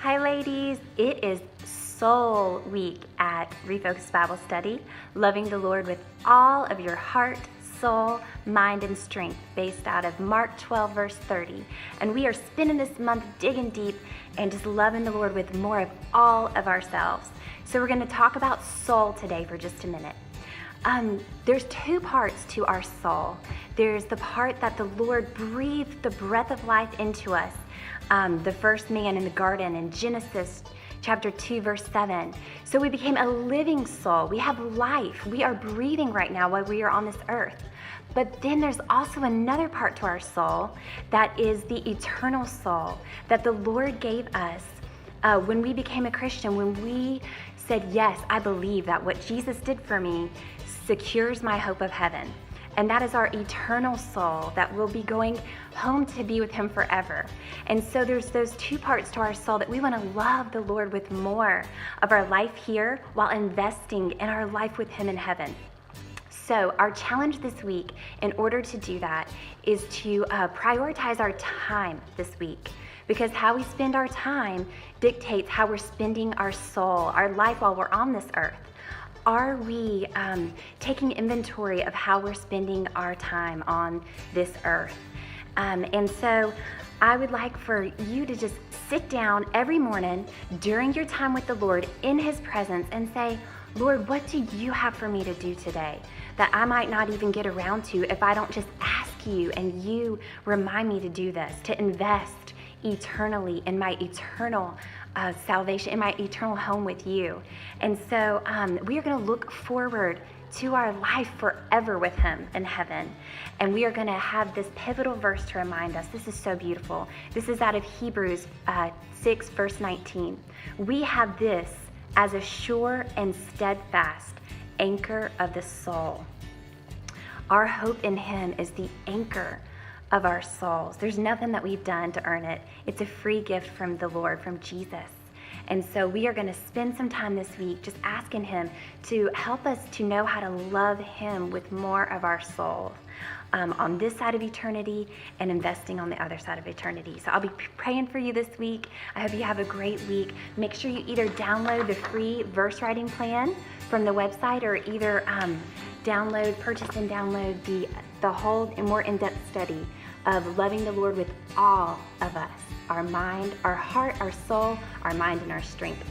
Hi ladies, it is Soul Week at Refocus Bible Study, loving the Lord with all of your heart, soul, mind, and strength, based out of Mark 12 verse 30. And we are spending this month digging deep and just loving the Lord with more of all of ourselves. So we're going to talk about soul today for just a minute. There's two parts to our soul. There's the part that the Lord breathed the breath of life into us. The first man in the garden in Genesis chapter 2 verse 7. So we became a living soul. We have life. We are breathing right now while we are on this earth. But then there's also another part to our soul that is the eternal soul that the Lord gave us when we became a Christian, when we said, yes, I believe that what Jesus did for me secures my hope of heaven. And that is our eternal soul that will be going home to be with Him forever. And so there's those two parts to our soul that we want to love the Lord with more of our life here while investing in our life with Him in heaven. So our challenge this week, in order to do that, is to prioritize our time this week. Because how we spend our time dictates how we're spending our soul, our life while we're on this earth. Are we taking inventory of how we're spending our time on this earth? And so I would like for you to just sit down every morning during your time with the Lord in His presence and say, Lord, what do you have for me to do today that I might not even get around to if I don't just ask you and you remind me to do this, to invest eternally in my eternal salvation, in my eternal home with you. And so we are going to look forward to our life forever with Him in heaven. And we are going to have this pivotal verse to remind us. This is so beautiful. This is out of Hebrews 6 verse 19. We have this as a sure and steadfast anchor of the soul. Our hope in Him is the anchor of our souls. There's nothing that we've done to earn it. It's a free gift from the Lord, from Jesus. And so we are going to spend some time this week just asking Him to help us to know how to love Him with more of our soul on this side of eternity and investing on the other side of eternity. So I'll be praying for you this week. I hope you have a great week. Make sure you either download the free verse writing plan from the website or either purchase and download the whole and more in-depth study of loving the Lord with all of us, our mind, our heart, our soul, our mind, and our strength.